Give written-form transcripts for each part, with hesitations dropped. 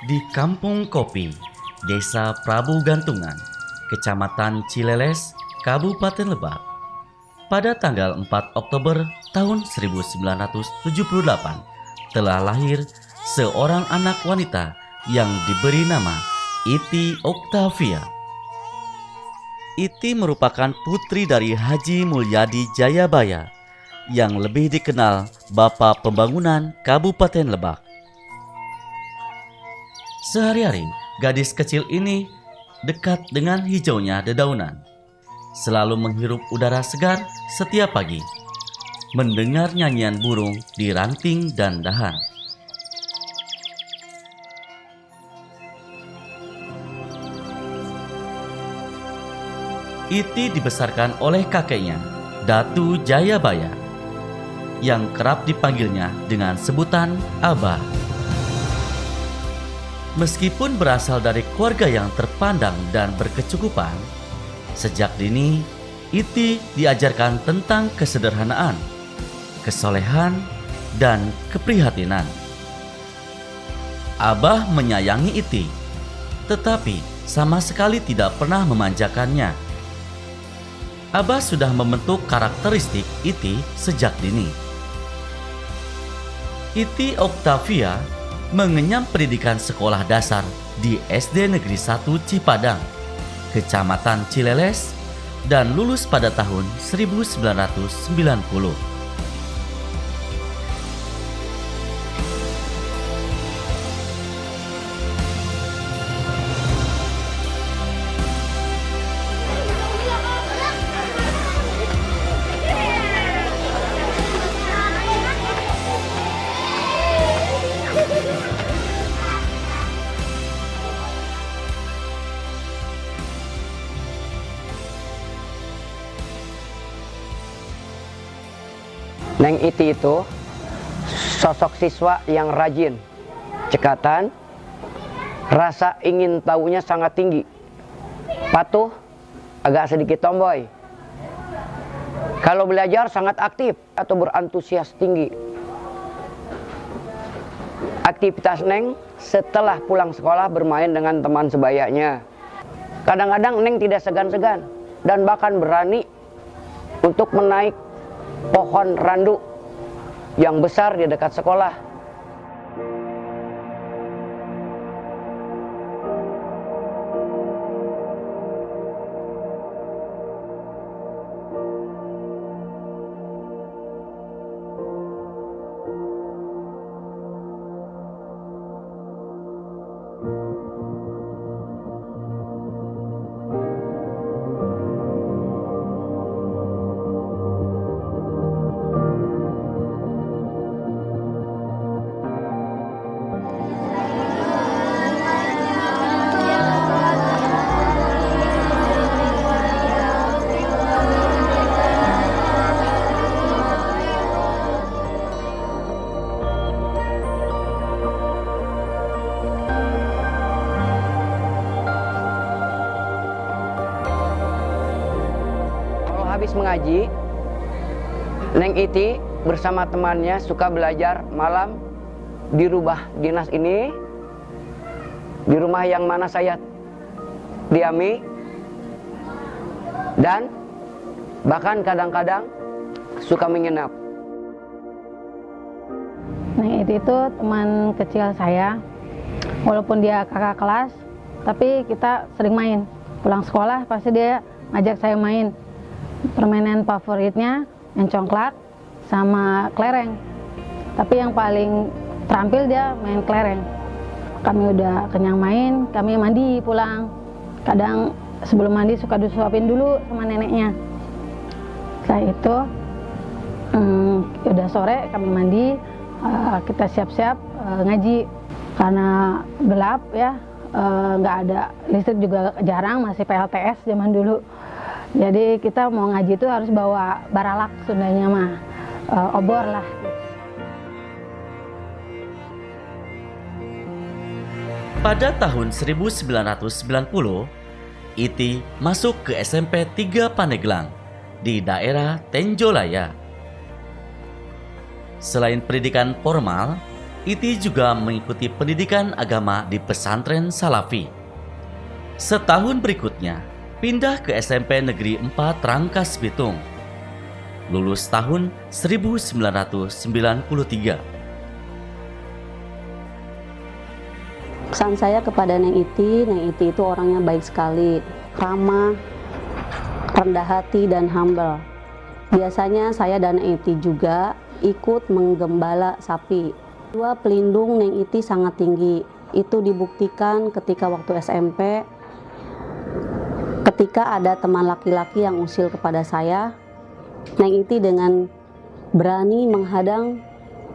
Di Kampung Kopi, Desa Prabu Gantungan, Kecamatan Cileles, Kabupaten Lebak, pada tanggal 4 Oktober tahun 1978 telah lahir seorang anak wanita yang diberi nama Iti Oktavia. Iti merupakan putri dari Haji Mulyadi Jayabaya yang lebih dikenal Bapak Pembangunan Kabupaten Lebak. Sehari-hari, gadis kecil ini dekat dengan hijaunya dedaunan, selalu menghirup udara segar setiap pagi, mendengar nyanyian burung di ranting dan dahan. Iti dibesarkan oleh kakeknya, Datu Jayabaya, yang kerap dipanggilnya dengan sebutan Abah. Meskipun berasal dari keluarga yang terpandang dan berkecukupan, sejak dini Iti diajarkan tentang kesederhanaan, kesolehan, dan keprihatinan. Abah menyayangi Iti, tetapi sama sekali tidak pernah memanjakannya. Abah sudah membentuk karakteristik Iti sejak dini. Iti Oktavia mengenyam pendidikan sekolah dasar di SD Negeri 1 Cipadang, Kecamatan Cileles, dan lulus pada tahun 1990. Neng Iti itu sosok siswa yang rajin, cekatan, rasa ingin tahunya sangat tinggi, patuh, agak sedikit tomboy. Kalau belajar sangat aktif atau berantusias tinggi. Aktivitas Neng setelah pulang sekolah bermain dengan teman sebayanya. Kadang-kadang Neng tidak segan-segan dan bahkan berani untuk menaik pohon randu yang besar di dekat sekolah. Habis mengaji, Neng Iti bersama temannya suka belajar malam di rumah dinas ini, di rumah yang mana saya diami, dan bahkan kadang-kadang suka menginap. Neng Iti itu teman kecil saya, walaupun dia kakak kelas, tapi kita sering main. Pulang sekolah pasti dia ngajak saya main. Permainan favoritnya yang congklak sama kelereng. Tapi yang paling terampil dia main kelereng. Kami udah kenyang main, kami mandi pulang. Kadang sebelum mandi suka disuapin dulu sama neneknya. Setelah itu udah sore kami mandi, kita siap-siap ngaji. Karena gelap ya, nggak ada listrik juga jarang, masih PLTS zaman dulu. Jadi kita mau ngaji itu harus bawa baralak, Sundanya mah obor lah. Pada tahun 1990, Iti masuk ke SMP 3 Pandeglang di daerah Tenjolaya. Selain pendidikan formal, Iti juga mengikuti pendidikan agama di pesantren Salafi. Setahun berikutnya, pindah ke SMP Negeri 4 Rangkas Bitung. Lulus tahun 1993. Pesan saya kepada Neng Iti itu orangnya baik sekali, ramah, rendah hati, dan humble. Biasanya saya dan Neng Iti juga ikut menggembala sapi. Dua pelindung Neng Iti sangat tinggi. Itu dibuktikan ketika waktu SMP, ketika ada teman laki-laki yang usil kepada saya, Neng Iti dengan berani menghadang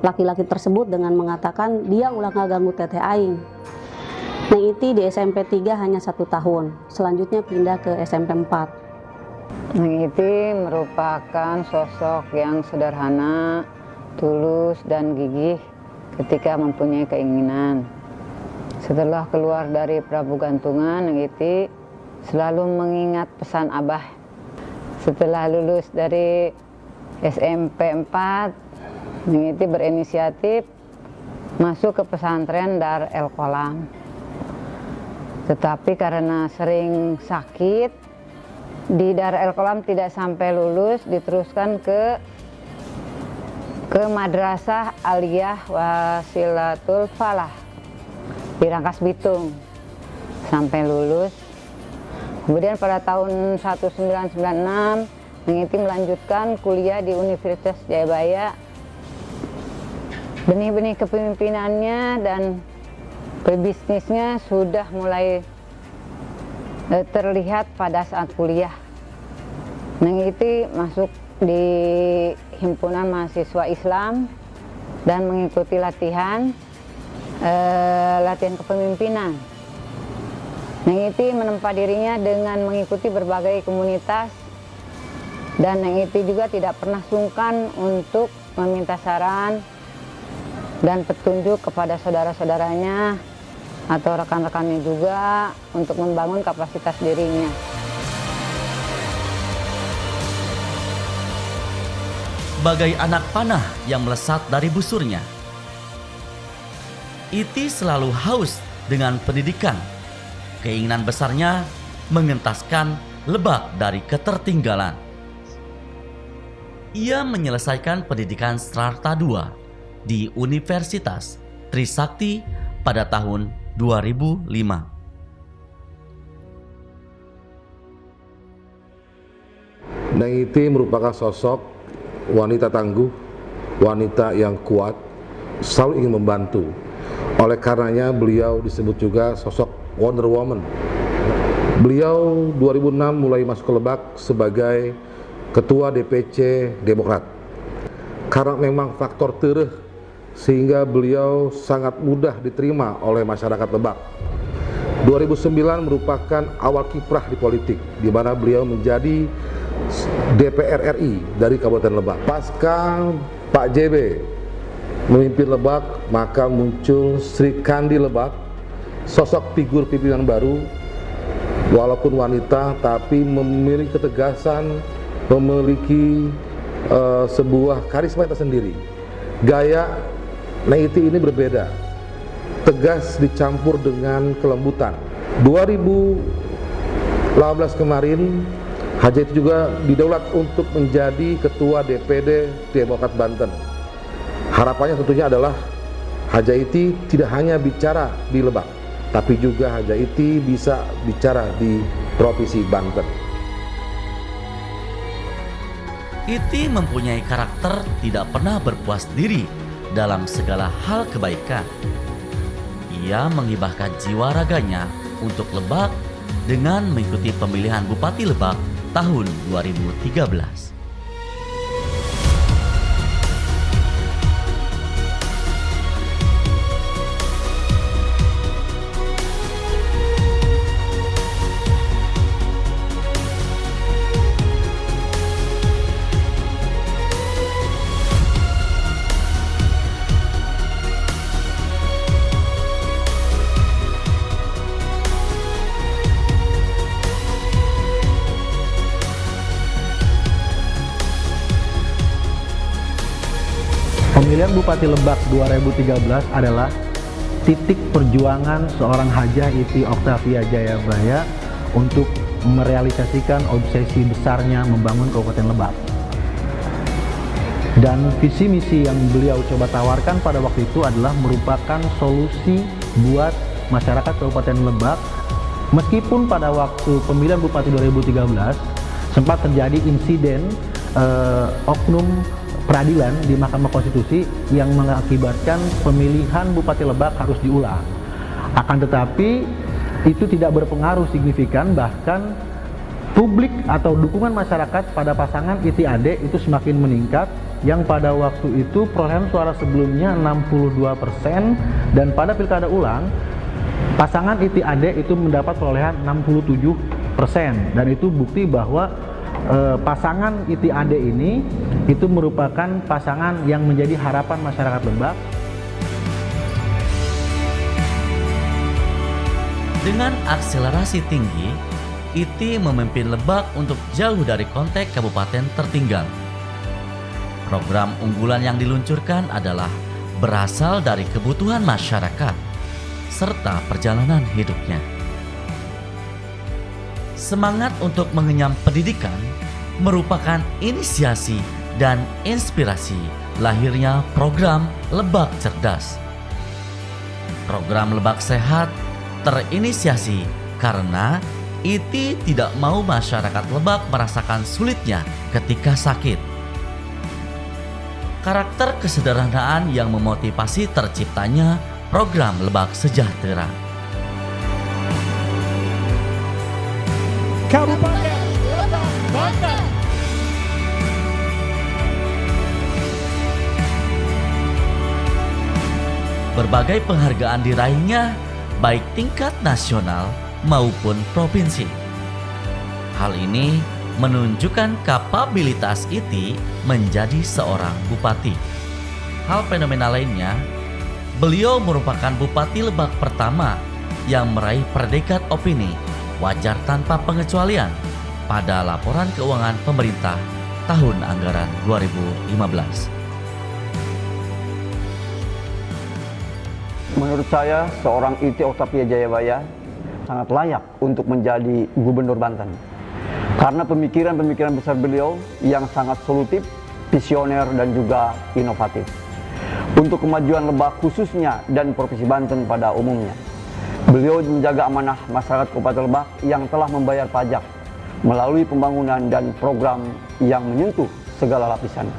laki-laki tersebut dengan mengatakan, dia ulah ngaganggu teteh aing. Neng Iti di SMP 3 hanya 1 tahun, selanjutnya pindah ke SMP 4. Neng Iti merupakan sosok yang sederhana, tulus, dan gigih ketika mempunyai keinginan. Setelah keluar dari Prabu Gantungan, Neng Iti selalu mengingat pesan Abah. Setelah lulus dari SMP 4, Neng Iti berinisiatif masuk ke pesantren Dar El Qolam. Tetapi karena sering sakit, di Dar El Qolam tidak sampai lulus, diteruskan ke Madrasah Aliyah Wasilatul Falah di Rangkas Bitung sampai lulus. Kemudian pada tahun 1996, Neng Iti melanjutkan kuliah di Universitas Jayabaya. Benih-benih kepemimpinannya dan berbisnisnya sudah mulai terlihat pada saat kuliah. Neng Iti masuk di Himpunan Mahasiswa Islam dan mengikuti latihan kepemimpinan. Neng Iti menempa dirinya dengan mengikuti berbagai komunitas, dan Neng Iti juga tidak pernah sungkan untuk meminta saran dan petunjuk kepada saudara-saudaranya atau rekan-rekannya juga untuk membangun kapasitas dirinya. Bagai anak panah yang melesat dari busurnya, Iti selalu haus dengan pendidikan. Keinginan besarnya mengentaskan Lebak dari ketertinggalan. Ia menyelesaikan pendidikan strata 2 di Universitas Trisakti pada tahun 2005. Neng Iti merupakan sosok wanita tangguh, wanita yang kuat, selalu ingin membantu. Oleh karenanya beliau disebut juga sosok Wonder Woman. Beliau 2006 mulai masuk ke Lebak sebagai Ketua DPC Demokrat. Karena memang faktor tereh sehingga beliau sangat mudah diterima oleh masyarakat Lebak. 2009 merupakan awal kiprah di politik, di mana beliau menjadi DPR RI dari Kabupaten Lebak. Pasca Pak JB memimpin Lebak, maka muncul Sri Kandi Lebak, sosok figur pimpinan baru, walaupun wanita tapi memiliki ketegasan, memiliki sebuah karisma tersendiri. Gaya Neng Iti ini berbeda, tegas dicampur dengan kelembutan. 2018 kemarin, Haja itu juga didaulat untuk menjadi Ketua DPD Demokrat Banten. Harapannya tentunya adalah Haja Iti tidak hanya bicara di Lebak, tapi juga Haja Iti bisa bicara di Provinsi Banten. Iti mempunyai karakter tidak pernah berpuas diri dalam segala hal kebaikan. Ia menghibahkan jiwa raganya untuk Lebak dengan mengikuti pemilihan Bupati Lebak tahun 2013. Pemilihan Bupati Lebak 2013 adalah titik perjuangan seorang Hajah Iti Oktavia Jayabaya untuk merealisasikan obsesi besarnya membangun Kabupaten Lebak. Dan visi misi yang beliau coba tawarkan pada waktu itu adalah merupakan solusi buat masyarakat Kabupaten Lebak. Meskipun pada waktu pemilihan Bupati 2013 sempat terjadi insiden oknum peradilan di Mahkamah Konstitusi yang mengakibatkan pemilihan Bupati Lebak harus diulang. Akan tetapi itu tidak berpengaruh signifikan, bahkan publik atau dukungan masyarakat pada pasangan Iti Ade itu semakin meningkat, yang pada waktu itu perolehan suara sebelumnya 62% dan pada pilkada ulang pasangan Iti Ade itu mendapat perolehan 67%, dan itu bukti bahwa pasangan Iti Ade ini itu merupakan pasangan yang menjadi harapan masyarakat Lebak. Dengan akselerasi tinggi, Iti memimpin Lebak untuk jauh dari konteks kabupaten tertinggal. Program unggulan yang diluncurkan adalah berasal dari kebutuhan masyarakat serta perjalanan hidupnya. Semangat untuk mengenyam pendidikan merupakan inisiasi dan inspirasi lahirnya program Lebak Cerdas. Program Lebak Sehat terinisiasi karena Iti tidak mau masyarakat Lebak merasakan sulitnya ketika sakit. Karakter kesederhanaan yang memotivasi terciptanya program Lebak Sejahtera. Kabupaten Lebak, Banten. Berbagai penghargaan diraihnya, baik tingkat nasional maupun provinsi. Hal ini menunjukkan kapabilitas Iti menjadi seorang bupati. Hal fenomenal lainnya, beliau merupakan Bupati Lebak pertama yang meraih predikat opini wajar tanpa pengecualian pada laporan keuangan pemerintah tahun anggaran 2015. Menurut saya, seorang Iti Oktavia Jayabaya sangat layak untuk menjadi gubernur Banten. Karena pemikiran-pemikiran besar beliau yang sangat solutif, visioner, dan juga inovatif. Untuk kemajuan Lebak khususnya dan Provinsi Banten pada umumnya. Beliau menjaga amanah masyarakat Kabupaten Lebak yang telah membayar pajak melalui pembangunan dan program yang menyentuh segala lapisan.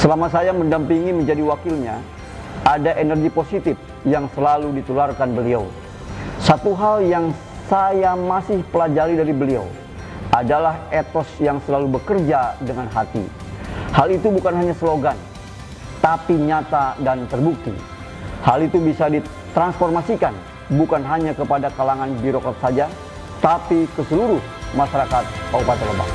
Selama saya mendampingi menjadi wakilnya, ada energi positif yang selalu ditularkan beliau. Satu hal yang saya masih pelajari dari beliau adalah etos yang selalu bekerja dengan hati. Hal itu bukan hanya slogan, tapi nyata dan terbukti. Hal itu bisa ditransformasikan bukan hanya kepada kalangan birokrat saja, tapi ke seluruh masyarakat Kabupaten Lebak.